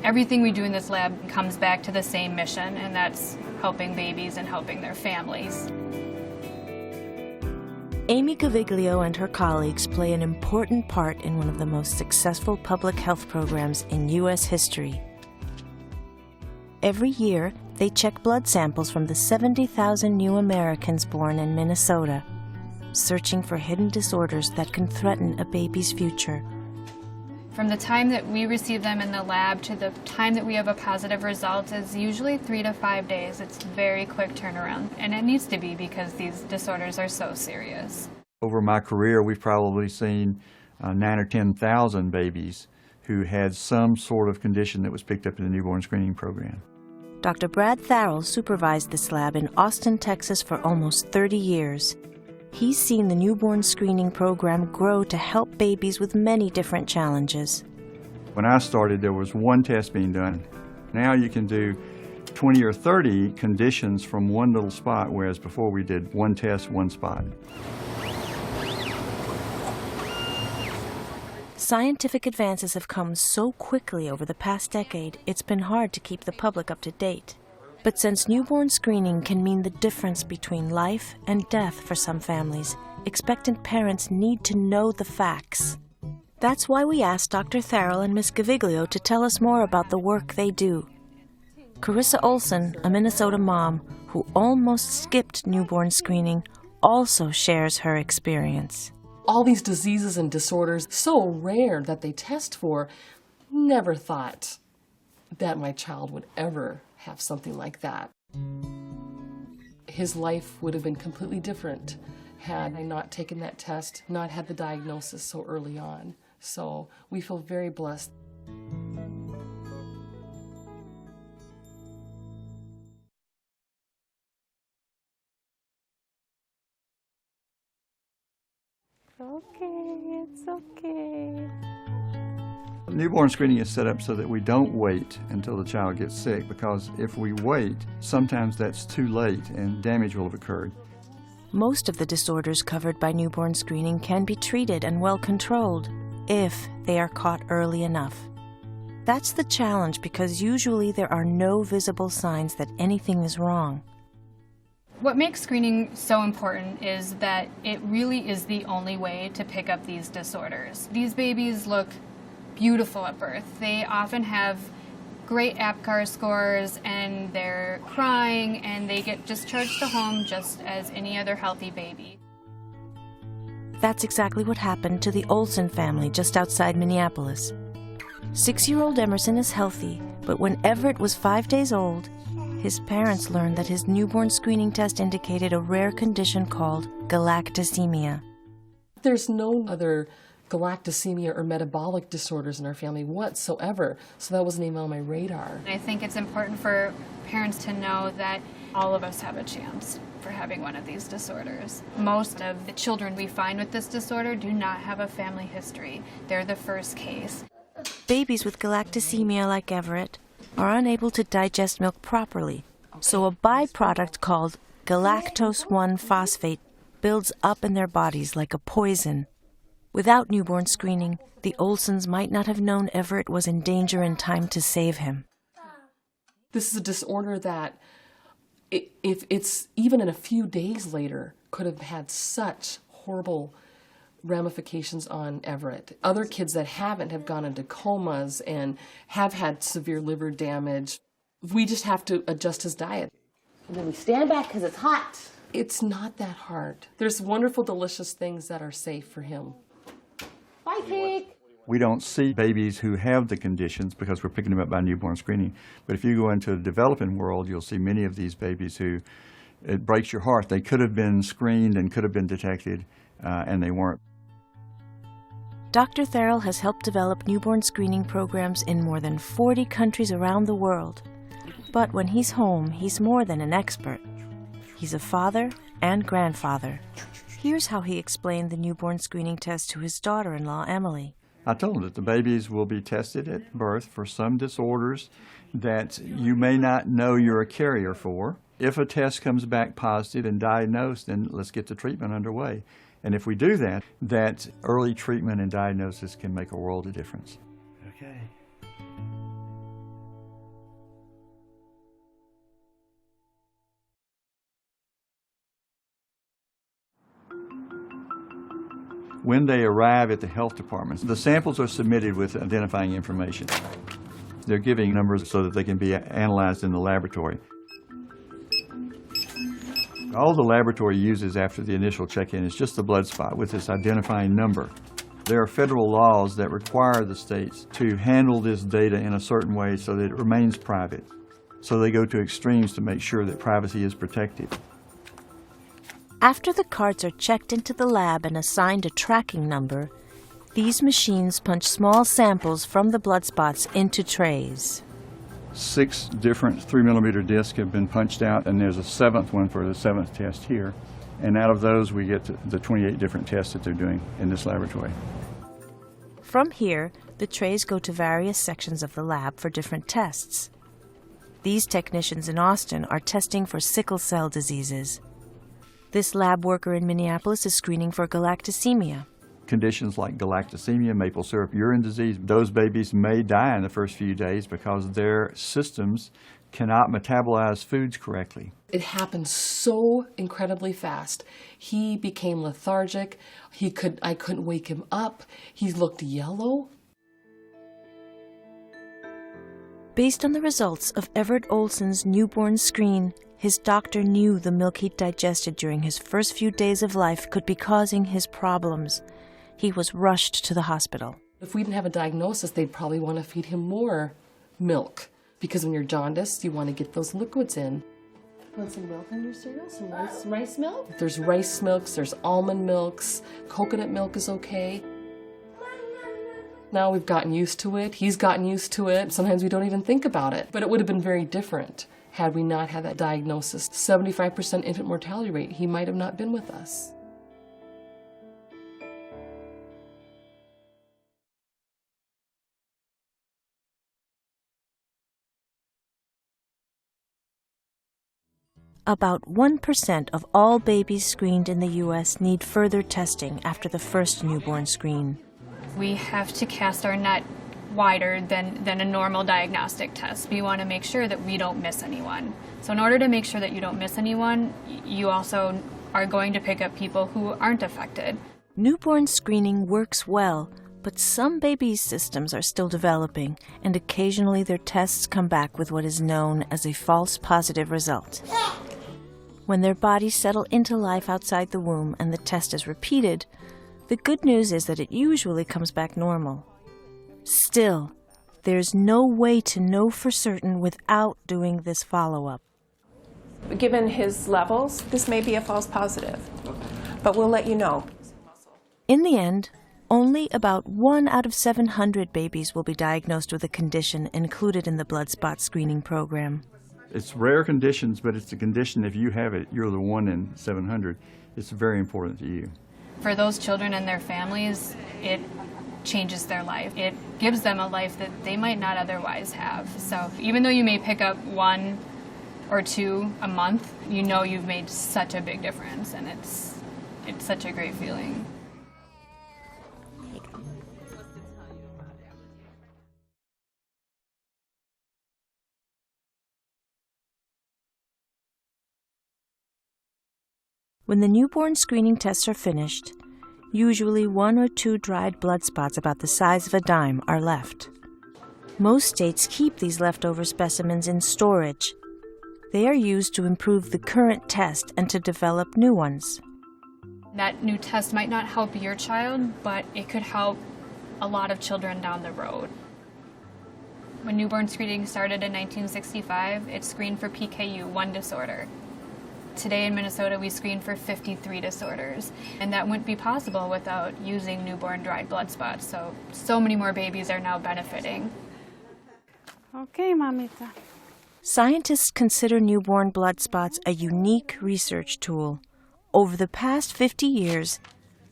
Everything we do in this lab comes back to the same mission, and that's helping babies and helping their families. Amy Gaviglio and her colleagues play an important part in one of the most successful public health programs in U.S. history. Every year, they check blood samples from the 70,000 new Americans born in Minnesota, searching for hidden disorders that can threaten a baby's future. From the time that we receive them in the lab to the time that we have a positive result is usually 3 to 5 days. It's very quick turnaround, and it needs to be because these disorders are so serious. Over my career, we've probably seen 9,000 or 10,000 babies who had some sort of condition that was picked up in the newborn screening program. Dr. Brad Tharrell supervised this lab in Austin, Texas for almost 30 years. He's seen the newborn screening program grow to help babies with many different challenges. When I started, there was one test being done. Now you can do 20 or 30 conditions from one little spot, whereas before we did one test, one spot. Scientific advances have come so quickly over the past decade, it's been hard to keep the public up to date. But since newborn screening can mean the difference between life and death for some families, expectant parents need to know the facts. That's why we asked Dr. Tharrell and Ms. Gaviglio to tell us more about the work they do. Carissa Olson, a Minnesota mom who almost skipped newborn screening, also shares her experience. All these diseases and disorders, so rare that they test for, never thought that my child would ever have something like that. His life would have been completely different had I not taken that test, not had the diagnosis so early on. So we feel very blessed. Okay, it's okay. Newborn screening is set up so that we don't wait until the child gets sick, because if we wait, sometimes that's too late and damage will have occurred. Most of the disorders covered by newborn screening can be treated and well controlled if they are caught early enough. That's the challenge because usually there are no visible signs that anything is wrong. What makes screening so important is that it really is the only way to pick up these disorders. These babies look beautiful at birth. They often have great APGAR scores and they're crying and they get discharged to home just as any other healthy baby. That's exactly what happened to the Olson family just outside Minneapolis. 6-year-old Emerson is healthy, but when Everett was 5 days old, his parents learned that his newborn screening test indicated a rare condition called galactosemia. There's no other galactosemia or metabolic disorders in our family whatsoever, so that wasn't even on my radar. I think it's important for parents to know that all of us have a chance for having one of these disorders. Most of the children we find with this disorder do not have a family history. They're the first case. Babies with galactosemia like Everett are unable to digest milk properly, so a byproduct called galactose-1 phosphate builds up in their bodies like a poison. Without newborn screening, the Olsons might not have known Everett was in danger in time to save him. This is a disorder that, if it's even in a few days later, could have had such horrible ramifications on Everett. Other kids that haven't have gone into comas and have had severe liver damage. We just have to adjust his diet. And then we stand back because it's hot. It's not that hard. There's wonderful, delicious things that are safe for him. Bye, cake. We don't see babies who have the conditions because we're picking them up by newborn screening. But if you go into the developing world, you'll see many of these babies who, it breaks your heart. They could have been screened and could have been detected, and they weren't. Dr. Tharrell has helped develop newborn screening programs in more than 40 countries around the world. But when he's home, he's more than an expert. He's a father and grandfather. Here's how he explained the newborn screening test to his daughter-in-law, Emily. I told them that the babies will be tested at birth for some disorders that you may not know you're a carrier for. If a test comes back positive and diagnosed, then let's get the treatment underway. And if we do that, that early treatment and diagnosis can make a world of difference. Okay. When they arrive at the health departments, the samples are submitted with identifying information. They're giving numbers so that they can be analyzed in the laboratory. All the laboratory uses after the initial check-in is just the blood spot with this identifying number. There are federal laws that require the states to handle this data in a certain way so that it remains private. So they go to extremes to make sure that privacy is protected. After the cards are checked into the lab and assigned a tracking number, these machines punch small samples from the blood spots into trays. 6 different 3mm discs have been punched out, and there's a 7th one for the 7th test here. And out of those, we get the 28 different tests that they're doing in this laboratory. From here, the trays go to various sections of the lab for different tests. These technicians in Austin are testing for sickle cell diseases. This lab worker in Minneapolis is screening for galactosemia. Conditions like galactosemia, maple syrup urine disease, those babies may die in the first few days because their systems cannot metabolize foods correctly. It happened so incredibly fast. He became lethargic. I couldn't wake him up. He looked yellow. Based on the results of Everett Olson's newborn screen, his doctor knew the milk he'd digested during his first few days of life could be causing his problems. He was rushed to the hospital. If we didn't have a diagnosis, they'd probably want to feed him more milk, because when you're jaundiced, you want to get those liquids in. Want some milk on your cereal? Some rice milk? There's rice milks, there's almond milks, coconut milk is okay. Now we've gotten used to it, he's gotten used to it, sometimes we don't even think about it. But it would have been very different had we not had that diagnosis. 75% infant mortality rate, he might have not been with us. About 1% of all babies screened in the U.S. need further testing after the first newborn screen. We have to cast our net wider than a normal diagnostic test. We want to make sure that we don't miss anyone. So in order to make sure that you don't miss anyone, you also are going to pick up people who aren't affected. Newborn screening works well, but some babies' systems are still developing, and occasionally their tests come back with what is known as a false positive result. When their bodies settle into life outside the womb and the test is repeated, the good news is that it usually comes back normal. Still, there's no way to know for certain without doing this follow-up. Given his levels, this may be a false positive, but we'll let you know. In the end, only about 1 out of 700 babies will be diagnosed with a condition included in the blood spot screening program. It's rare conditions, but it's a condition if you have it, you're the 1 in 700. It's very important to you. For those children and their families, it changes their life. It gives them a life that they might not otherwise have. So even though you may pick up 1 or 2 a month, you know you've made such a big difference, and it's such a great feeling. When the newborn screening tests are finished, usually 1 or 2 dried blood spots about the size of a dime are left. Most states keep these leftover specimens in storage. They are used to improve the current test and to develop new ones. That new test might not help your child, but it could help a lot of children down the road. When newborn screening started in 1965, it screened for PKU, 1 disorder. Today in Minnesota, we screen for 53 disorders, and that wouldn't be possible without using newborn dried blood spots. So many more babies are now benefiting. Okay, mamita. Scientists consider newborn blood spots a unique research tool. Over the past 50 years,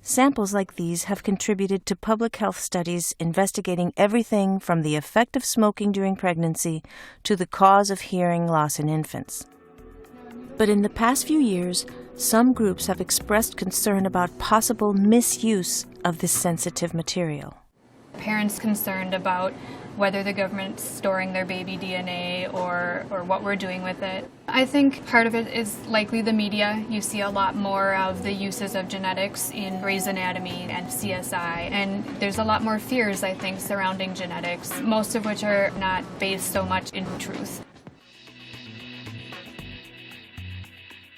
Samples like these have contributed to public health studies investigating everything from the effect of smoking during pregnancy to the cause of hearing loss in infants. But in the past few years, some groups have expressed concern about possible misuse of this sensitive material. Parents concerned about whether the government's storing their baby DNA or what we're doing with it. I think part of it is likely the media. You see a lot more of the uses of genetics in Grey's Anatomy and CSI, and there's a lot more fears, I think, surrounding genetics, most of which are not based so much in truth.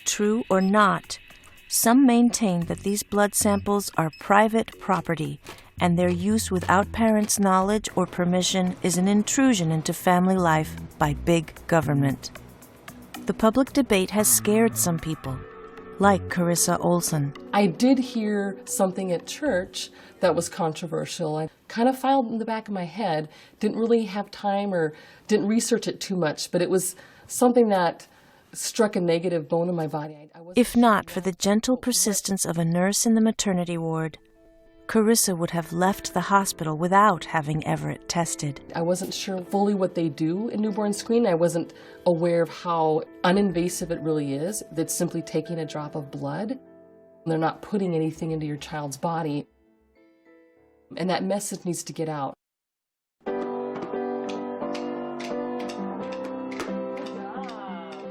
True or not, some maintain that these blood samples are private property, and their use without parents' knowledge or permission is an intrusion into family life by big government. The public debate has scared some people, like Carissa Olson. I did hear something at church that was controversial. I kind of filed in the back of my head, didn't really have time or didn't research it too much, but it was something that struck a negative bone in my body. If not for the gentle persistence of a nurse in the maternity ward, Carissa would have left the hospital without having Everett tested. I wasn't sure fully what they do in newborn screening. I wasn't aware of how uninvasive it really is. That's simply taking a drop of blood. They're not putting anything into your child's body. And that message needs to get out.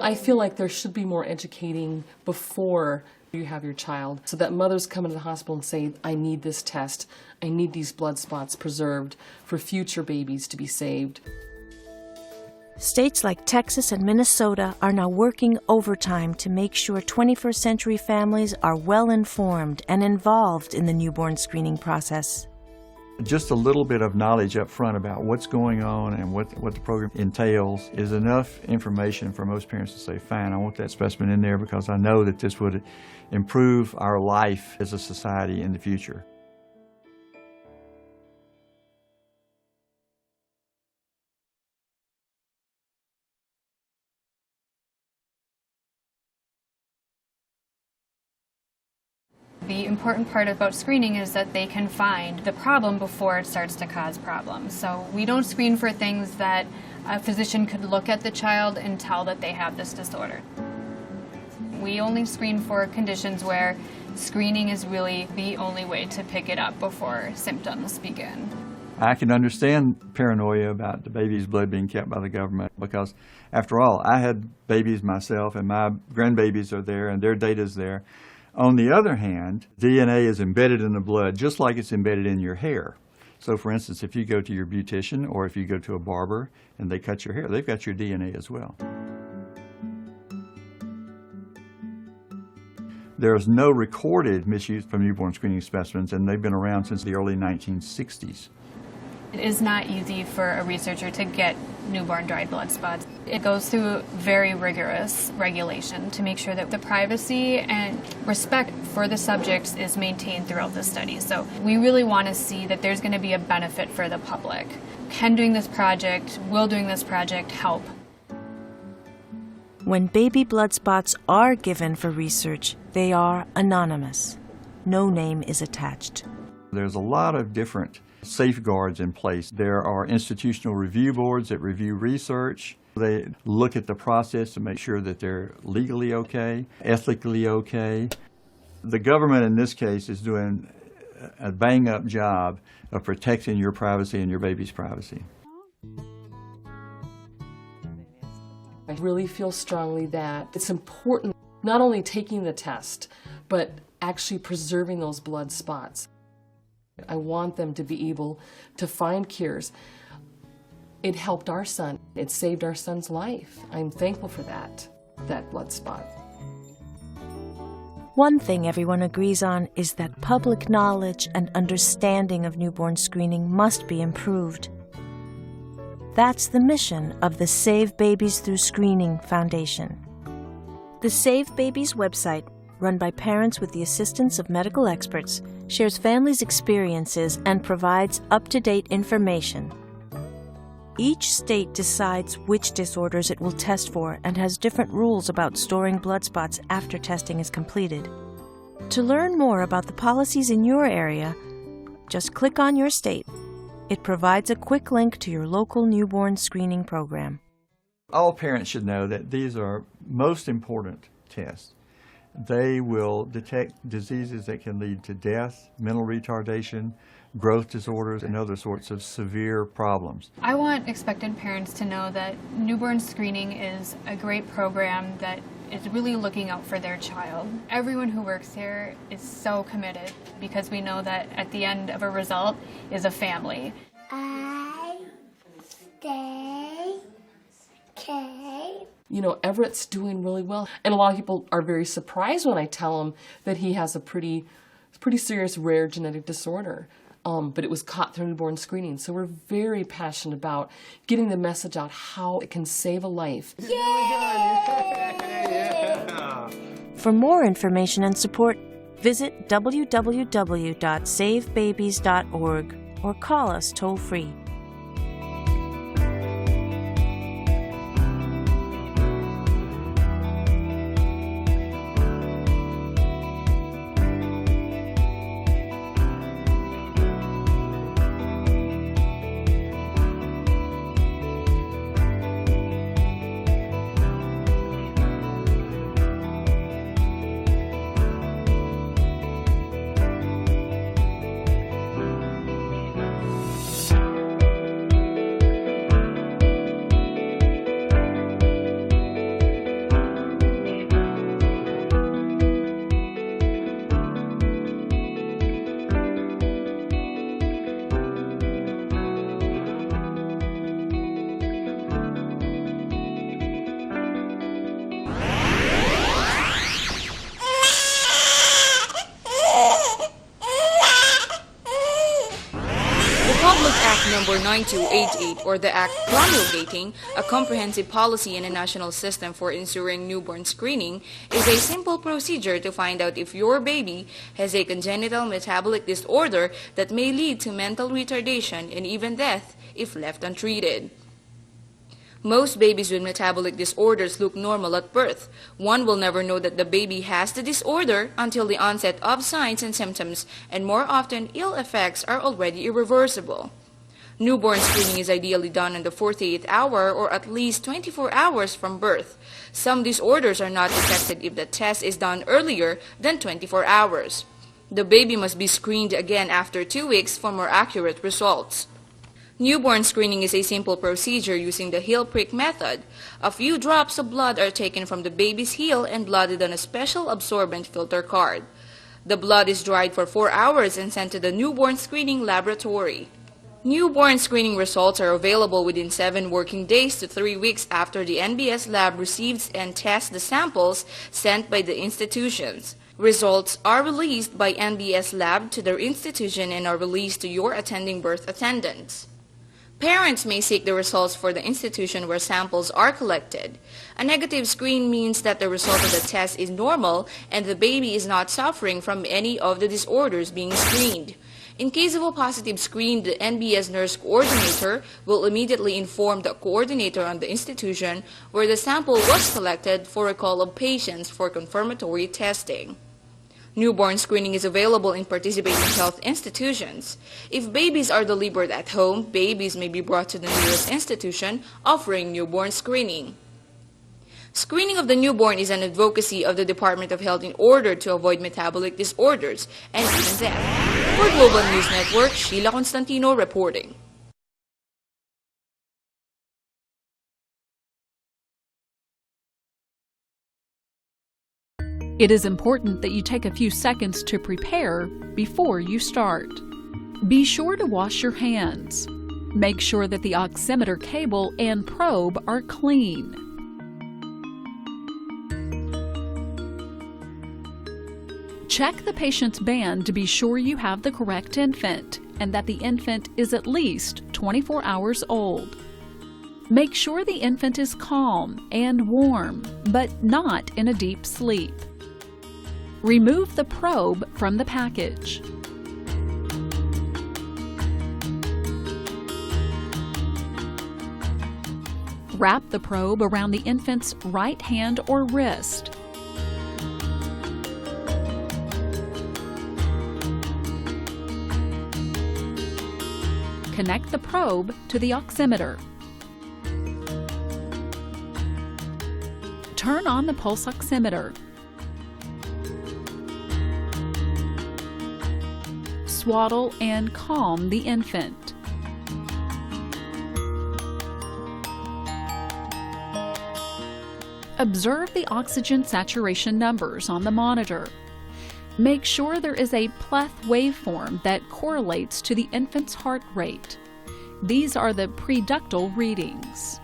I feel like there should be more educating before you have your child, so that mothers come into the hospital and say, I need this test, I need these blood spots preserved for future babies to be saved. States like Texas and Minnesota are now working overtime to make sure 21st century families are well informed and involved in the newborn screening process. Just a little bit of knowledge up front about what's going on and what the program entails is enough information for most parents to say, fine, I want that specimen in there because I know that this would improve our life as a society in the future. The important part about screening is that they can find the problem before it starts to cause problems. So we don't screen for things that a physician could look at the child and tell that they have this disorder. We only screen for conditions where screening is really the only way to pick it up before symptoms begin. I can understand paranoia about the baby's blood being kept by the government because, after all, I had babies myself and my grandbabies are there and their data's there. On the other hand, DNA is embedded in the blood just like it's embedded in your hair. So, for instance, if you go to your beautician or if you go to a barber and they cut your hair, they've got your DNA as well. There is no recorded misuse from newborn screening specimens, and they've been around since the early 1960s. It is not easy for a researcher to get newborn dried blood spots. It goes through very rigorous regulation to make sure that the privacy and respect for the subjects is maintained throughout the study. So we really want to see that there's going to be a benefit for the public. Can doing this project, will doing this project help? When baby blood spots are given for research, they are anonymous. No name is attached. There's a lot of different safeguards in place. There are institutional review boards that review research. They look at the process to make sure that they're legally okay, ethically okay. The government in this case is doing a bang-up job of protecting your privacy and your baby's privacy. I really feel strongly that it's important not only taking the test, but actually preserving those blood spots. I want them to be able to find cures. It helped our son. It saved our son's life. I'm thankful for that blood spot. One thing everyone agrees on is that public knowledge and understanding of newborn screening must be improved. That's the mission of the Save Babies Through Screening Foundation. The Save Babies website, run by parents with the assistance of medical experts, shares families' experiences and provides up-to-date information. Each state decides which disorders it will test for and has different rules about storing blood spots after testing is completed. To learn more about the policies in your area, just click on your state. It provides a quick link to your local newborn screening program. All parents should know that these are most important tests. They will detect diseases that can lead to death, mental retardation, growth disorders, and other sorts of severe problems. I want expectant parents to know that newborn screening is a great program that is really looking out for their child. Everyone who works here is so committed because we know that at the end of a result is a family. I stay okay. You know, Everett's doing really well. And a lot of people are very surprised when I tell them that he has a pretty serious rare genetic disorder. But it was caught through newborn screening. So we're very passionate about getting the message out how it can save a life. For more information and support, visit www.savebabies.org or call us toll-free. Number 9288, or the Act promulgating a comprehensive policy and a national system for ensuring newborn screening, is a simple procedure to find out if your baby has a congenital metabolic disorder that may lead to mental retardation and even death if left untreated. Most babies with metabolic disorders look normal at birth. One will never know that the baby has the disorder until the onset of signs and symptoms, and more often ill effects are already irreversible. Newborn screening is ideally done in the 48th hour or at least 24 hours from birth. Some disorders are not detected if the test is done earlier than 24 hours. The baby must be screened again after 2 weeks for more accurate results. Newborn screening is a simple procedure using the heel prick method. A few drops of blood are taken from the baby's heel and blooded on a special absorbent filter card. The blood is dried for 4 hours and sent to the newborn screening laboratory. Newborn screening results are available within 7 working days to 3 weeks after the NBS lab receives and tests the samples sent by the institutions. Results are released by NBS lab to their institution and are released to your attending birth attendants. Parents may seek the results for the institution where samples are collected. A negative screen means that the result of the test is normal and the baby is not suffering from any of the disorders being screened. In case of a positive screen, the NBS nurse coordinator will immediately inform the coordinator on the institution where the sample was collected for a call of patients for confirmatory testing. Newborn screening is available in participating health institutions. If babies are delivered at home, babies may be brought to the nearest institution offering newborn screening. Screening of the newborn is an advocacy of the Department of Health in order to avoid metabolic disorders and even death. For Global News Network, Sheila Constantino reporting. It is important that you take a few seconds to prepare before you start. Be sure to wash your hands. Make sure that the oximeter cable and probe are clean. Check the patient's band to be sure you have the correct infant and that the infant is at least 24 hours old. Make sure the infant is calm and warm, but not in a deep sleep. Remove the probe from the package. Wrap the probe around the infant's right hand or wrist. Connect the probe to the oximeter. Turn on the pulse oximeter. Swaddle and calm the infant. Observe the oxygen saturation numbers on the monitor. Make sure there is a pleth waveform that correlates to the infant's heart rate. These are the preductal readings.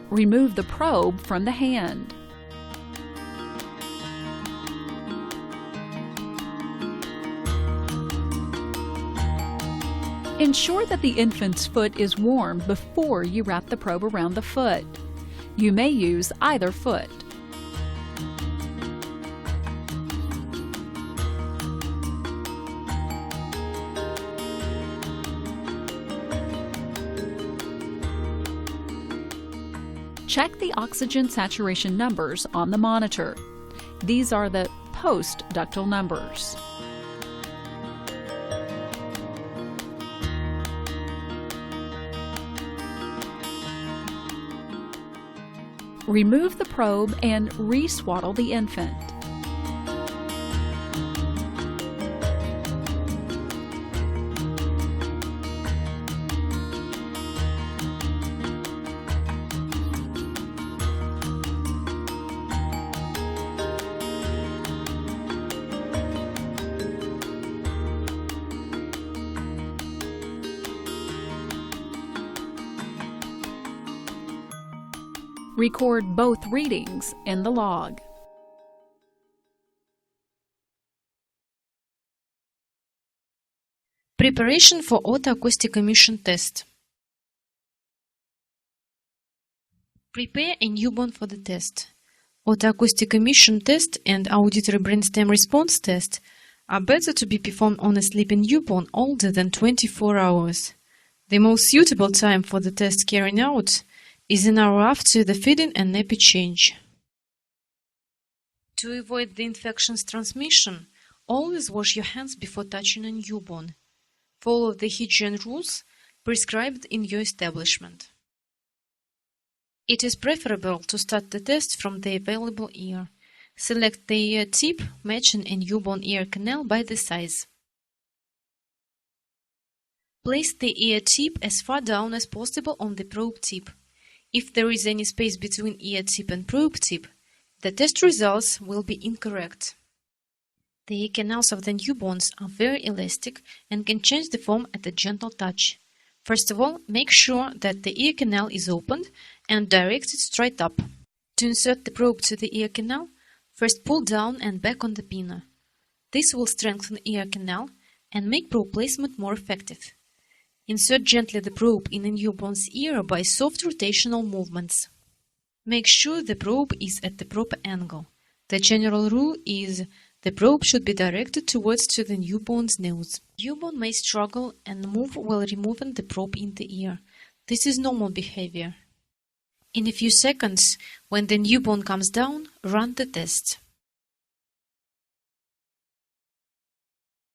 Remove the probe from the hand. Ensure that the infant's foot is warm before you wrap the probe around the foot. You may use either foot. Check the oxygen saturation numbers on the monitor. These are the post-ductal numbers. Remove the probe and re-swaddle the infant. Record both readings in the log. Preparation for autoacoustic emission test. Prepare a newborn for the test. Autoacoustic emission test and auditory brainstem response test are better to be performed on a sleeping newborn older than 24 hours. The most suitable time for the test carrying out is an hour after the feeding and nappy change. To avoid the infection's transmission, always wash your hands before touching a newborn. Follow the hygiene rules prescribed in your establishment. It is preferable to start the test from the available ear. Select the ear tip matching a newborn ear canal by the size. Place the ear tip as far down as possible on the probe tip. If there is any space between ear tip and probe tip, the test results will be incorrect. The ear canals of the newborns are very elastic and can change the form at a gentle touch. First of all, make sure that the ear canal is opened and directed straight up. To insert the probe to the ear canal, first pull down and back on the pinner. This will strengthen ear canal and make probe placement more effective. Insert gently the probe in a newborn's ear by soft rotational movements. Make sure the probe is at the proper angle. The general rule is the probe should be directed towards to the newborn's nose. Newborn may struggle and move while removing the probe in the ear. This is normal behavior. In a few seconds, when the newborn comes down, run the test.